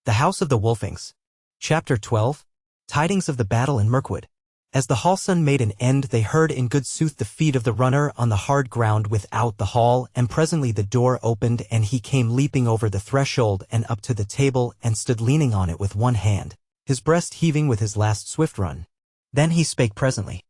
The House of the Wolfings. Chapter 12. Tidings of the Battle in Mirkwood. As the hallsun made an end, they heard in good sooth the feet of the runner on the hard ground without the hall, and presently the door opened, and he came leaping over the threshold and up to the table, and stood leaning on it with one hand, his breast heaving with his last swift run. Then he spake presently.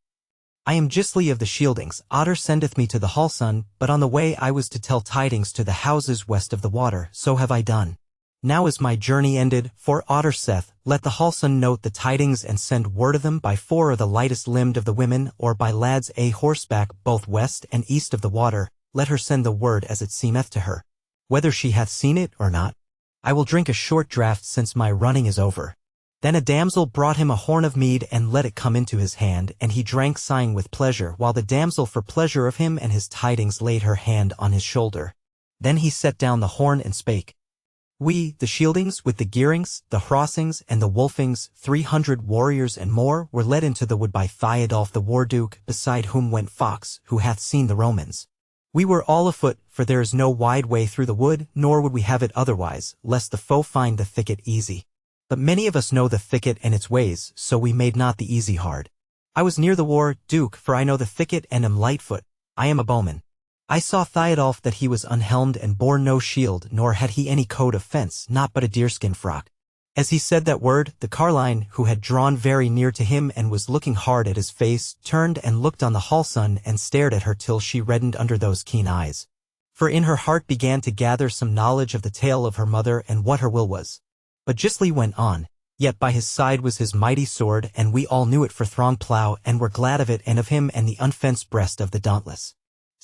I am Gisli of the Shieldings. Otter sendeth me to the hallsun, but on the way I was to tell tidings to the houses west of the water, so have I done. Now is my journey ended, for Otter saith, let the hallsun note the tidings and send word of them by 4 of the lightest limbed of the women, or by lads a horseback, both west and east of the water, let her send the word as it seemeth to her. Whether she hath seen it or not, I will drink a short draught since my running is over. Then a damsel brought him a horn of mead and let it come into his hand, and he drank sighing with pleasure, while the damsel for pleasure of him and his tidings laid her hand on his shoulder. Then he set down the horn and spake. We, the Shieldings, with the Gearings, the Hrossings, and the Wolfings, 300 warriors and more, were led into the wood by Theodulf the Warduke, beside whom went Fox, who hath seen the Romans. We were all afoot, for there is no wide way through the wood, nor would we have it otherwise, lest the foe find the thicket easy. But many of us know the thicket and its ways, so we made not the easy hard. I was near the war, Duke, for I know the thicket and am lightfoot. I am a bowman. I saw Theodulf that he was unhelmed and bore no shield, nor had he any coat of fence, not but a deerskin frock. As he said that word, the carline, who had drawn very near to him and was looking hard at his face, turned and looked on the hallsun and stared at her till she reddened under those keen eyes. For in her heart began to gather some knowledge of the tale of her mother and what her will was. But Gisli went on, yet by his side was his mighty sword, and we all knew it for throng plough, and were glad of it and of him and the unfenced breast of the dauntless.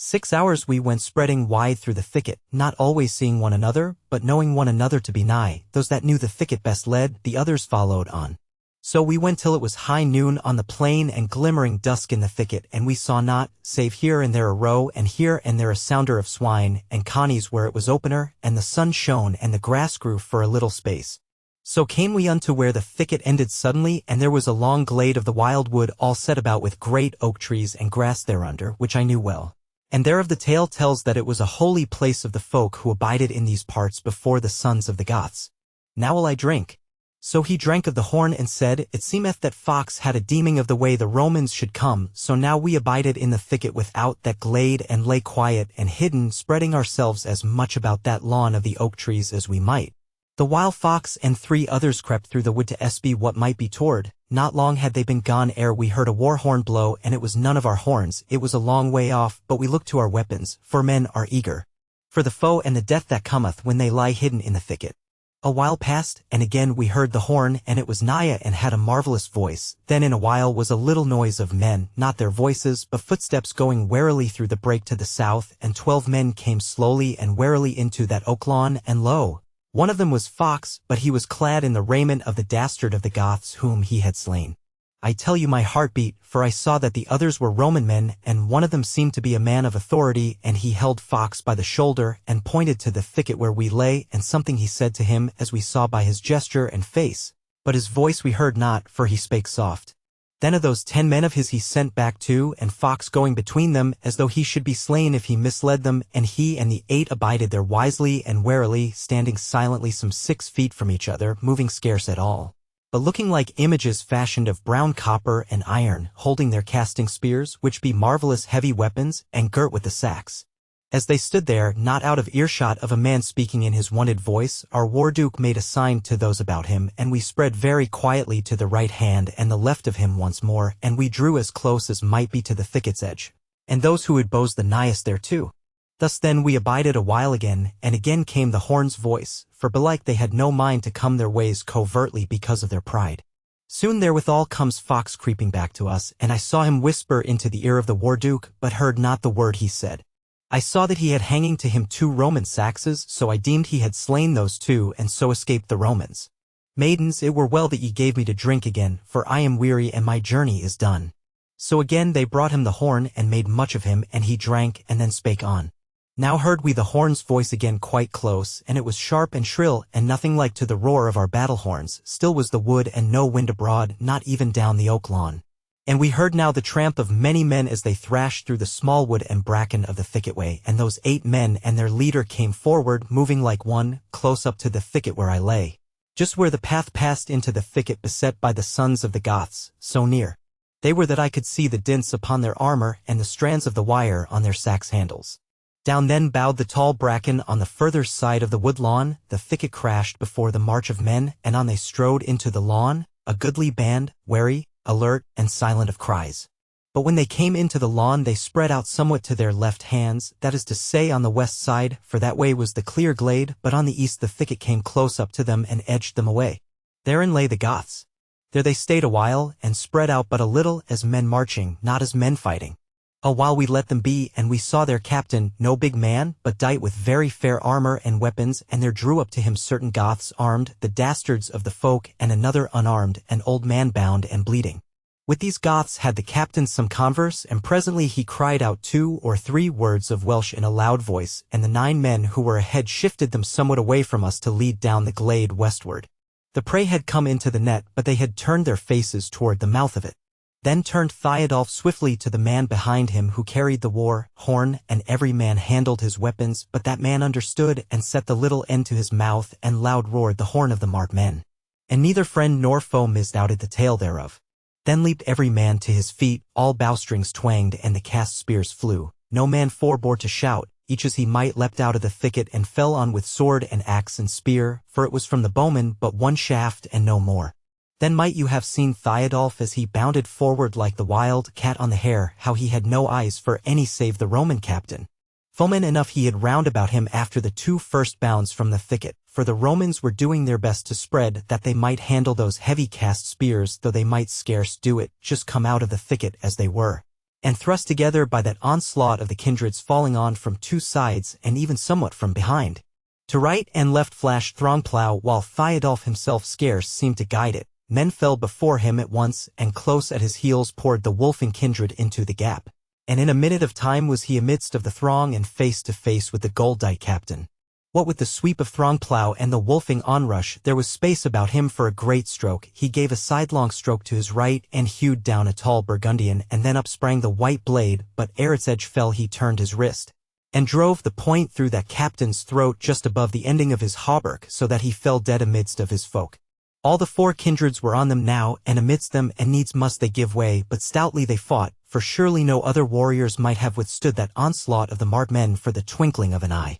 6 hours we went spreading wide through the thicket, not always seeing one another, but knowing one another to be nigh. Those that knew the thicket best led, the others followed on. So we went till it was high noon on the plain and glimmering dusk in the thicket, and we saw not, save here and there a roe, and here and there a sounder of swine, and connies where it was opener, and the sun shone and the grass grew for a little space. So came we unto where the thicket ended suddenly, and there was a long glade of the wild wood all set about with great oak trees and grass thereunder, which I knew well. And thereof the tale tells that it was a holy place of the folk who abided in these parts before the sons of the Goths. Now will I drink. So he drank of the horn and said, It seemeth that Fox had a deeming of the way the Romans should come, so now we abided in the thicket without that glade and lay quiet and hidden, spreading ourselves as much about that lawn of the oak trees as we might. The while Fox and 3 others crept through the wood to espy what might be toward. Not long had they been gone ere we heard a war horn blow, and it was none of our horns, it was a long way off, but we looked to our weapons, for men are eager for the foe and the death that cometh when they lie hidden in the thicket. A while passed, and again we heard the horn, and it was nigh and had a marvelous voice. Then in a while was a little noise of men, not their voices, but footsteps going warily through the brake to the south, and 12 men came slowly and warily into that oak lawn, and lo! One of them was Fox, but he was clad in the raiment of the dastard of the Goths whom he had slain. I tell you my heart beat, for I saw that the others were Roman men, and one of them seemed to be a man of authority, and he held Fox by the shoulder, and pointed to the thicket where we lay, and something he said to him, as we saw by his gesture and face, but his voice we heard not, for he spake soft. Then of those 10 men of his he sent back 2, and Fox going between them, as though he should be slain if he misled them, and he and the 8 abided there wisely and warily, standing silently some 6 feet from each other, moving scarce at all, but looking like images fashioned of brown copper and iron, holding their casting spears, which be marvelous heavy weapons, and girt with the sacks. As they stood there, not out of earshot of a man speaking in his wonted voice, our Warduke made a sign to those about him, and we spread very quietly to the right hand and the left of him once more, and we drew as close as might be to the thicket's edge, and those who had bows the nighest thereto. Thus then we abided a while again, and again came the horn's voice, for belike they had no mind to come their ways covertly because of their pride. Soon therewithal comes Fox creeping back to us, and I saw him whisper into the ear of the Warduke, but heard not the word he said. I saw that he had hanging to him 2 Roman saxes, so I deemed he had slain those 2, and so escaped the Romans. Maidens, it were well that ye gave me to drink again, for I am weary and my journey is done. So again they brought him the horn, and made much of him, and he drank, and then spake on. Now heard we the horn's voice again quite close, and it was sharp and shrill, and nothing like to the roar of our battle horns. Still was the wood, and no wind abroad, not even down the oak lawn. And we heard now the tramp of many men as they thrashed through the small wood and bracken of the thicket way, and those 8 men and their leader came forward, moving like one, close up to the thicket where I lay. just where the path passed into the thicket beset by the sons of the Goths, so near they were that I could see the dints upon their armor and the strands of the wire on their sacks' handles. Down then bowed the tall bracken on the further side of the wood lawn, the thicket crashed before the march of men, and on they strode into the lawn, a goodly band, wary, alert, and silent of cries. But when they came into the lawn they spread out somewhat to their left hands, that is to say on the west side, for that way was the clear glade, but on the east the thicket came close up to them and edged them away. Therein lay the Goths. There they stayed a while, and spread out but a little, as men marching, not as men fighting. A while we let them be, and we saw their captain, no big man, but dight with very fair armor and weapons, and there drew up to him certain Goths armed, the dastards of the folk, and another unarmed, an old man bound and bleeding. With these Goths had the captain some converse, and presently he cried out 2 or 3 words of Welsh in a loud voice, and the 9 men who were ahead shifted them somewhat away from us to lead down the glade westward. The prey had come into the net, but they had turned their faces toward the mouth of it. Then turned Theodulf swiftly to the man behind him who carried the war horn, and every man handled his weapons, but that man understood and set the little end to his mouth, and loud roared the horn of the marked men. And neither friend nor foe misdoubted the tale thereof. Then leaped every man to his feet, all bowstrings twanged and the cast spears flew. No man forbore to shout, each as he might leapt out of the thicket and fell on with sword and axe and spear, for it was from the bowman but one shaft and no more. Then might you have seen Theodulf as he bounded forward like the wild cat on the hare, how he had no eyes for any save the Roman captain. Foemen enough he had round about him after the 2 first bounds from the thicket, for the Romans were doing their best to spread that they might handle those heavy cast spears, though they might scarce do it, just come out of the thicket as they were, and thrust together by that onslaught of the kindreds falling on from 2 sides and even somewhat from behind. To right and left flashed Throngplow, while Theodulf himself scarce seemed to guide it. Men fell before him at once, and close at his heels poured the wolfing kindred into the gap. And in a minute of time was he amidst of the throng and face to face with the gold-dight captain. What with the sweep of Throngplow and the wolfing onrush, there was space about him for a great stroke. He gave a sidelong stroke to his right and hewed down a tall Burgundian, and then up sprang the white blade, but ere its edge fell he turned his wrist, and drove the point through that captain's throat just above the ending of his hauberk, so that he fell dead amidst of his folk. All the 4 kindreds were on them now, and amidst them, and needs must they give way, but stoutly they fought, for surely no other warriors might have withstood that onslaught of the marked men for the twinkling of an eye.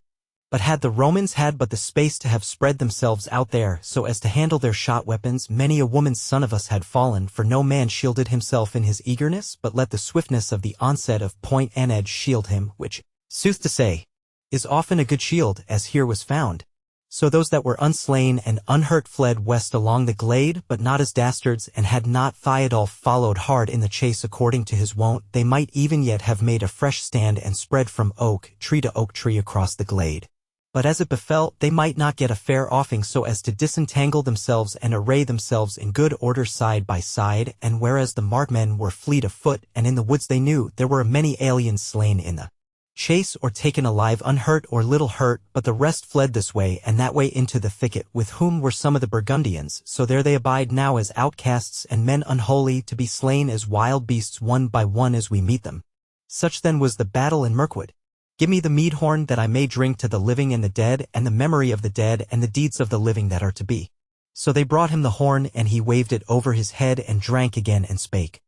But had the Romans had but the space to have spread themselves out there so as to handle their shot weapons, many a woman's son of us had fallen, for no man shielded himself in his eagerness, but let the swiftness of the onset of point and edge shield him, which, sooth to say, is often a good shield, as here was found. So those that were unslain and unhurt fled west along the glade, but not as dastards, and had not Theodulf followed hard in the chase according to his wont, they might even yet have made a fresh stand and spread from oak tree to oak tree across the glade. But as it befell, they might not get a fair offing so as to disentangle themselves and array themselves in good order side by side, and whereas the marked men were fleet of foot, and in the woods they knew there were many aliens slain in the chase or taken alive unhurt or little hurt, but the rest fled this way and that way into the thicket, with whom were some of the Burgundians, so there they abide now as outcasts and men unholy, to be slain as wild beasts one by one as we meet them. Such then was the battle in Mirkwood. Give me the mead horn that I may drink to the living and the dead, and the memory of the dead and the deeds of the living that are to be. So they brought him the horn, and he waved it over his head and drank again and spake.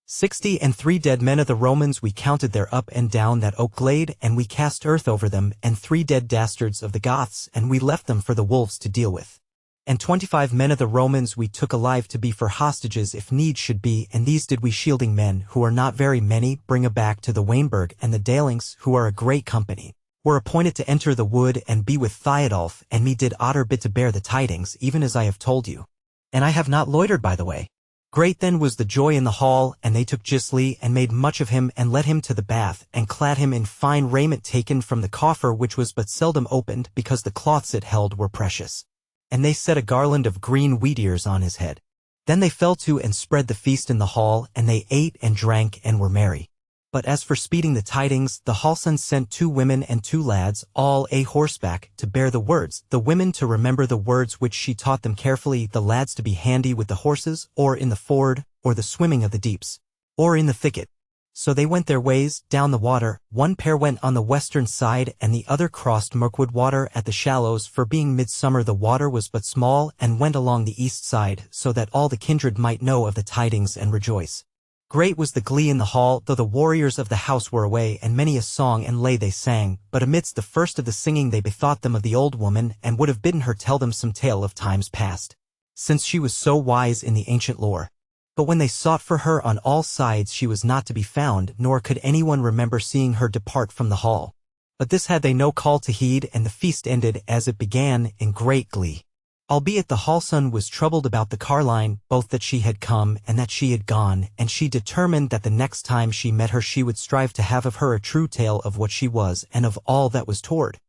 63 dead men of the Romans we counted there up and down that oak glade, and we cast earth over them, and 3 dead dastards of the Goths, and we left them for the wolves to deal with. And 25 men of the Romans we took alive to be for hostages if need should be, and these did we shielding men, who are not very many, bring aback to the Wainburg, and the Dalings, who are a great company, were appointed to enter the wood and be with Theodulf, and me did otter bit to bear the tidings, even as I have told you. And I have not loitered by the way. Great then was the joy in the hall, and they took Gisli, and made much of him, and led him to the bath, and clad him in fine raiment taken from the coffer, which was but seldom opened, because the cloths it held were precious. And they set a garland of green wheat ears on his head. Then they fell to and spread the feast in the hall, and they ate and drank and were merry. But as for speeding the tidings, the Halson sent 2 women and 2 lads, all a horseback, to bear the words, the women to remember the words which she taught them carefully, the lads to be handy with the horses, or in the ford, or the swimming of the deeps, or in the thicket. So they went their ways, down the water. One pair went on the western side and the other crossed Mirkwood water at the shallows, for being midsummer the water was but small, and went along the east side, so that all the kindred might know of the tidings and rejoice. Great was the glee in the hall, though the warriors of the house were away, and many a song and lay they sang, but amidst the first of the singing they bethought them of the old woman, and would have bidden her tell them some tale of times past, since she was so wise in the ancient lore. But when they sought for her on all sides she was not to be found, nor could anyone remember seeing her depart from the hall. But this had they no call to heed, and the feast ended as it began, in great glee. Albeit the hall-son was troubled about the carline, both that she had come and that she had gone, and she determined that the next time she met her she would strive to have of her a true tale of what she was and of all that was toward.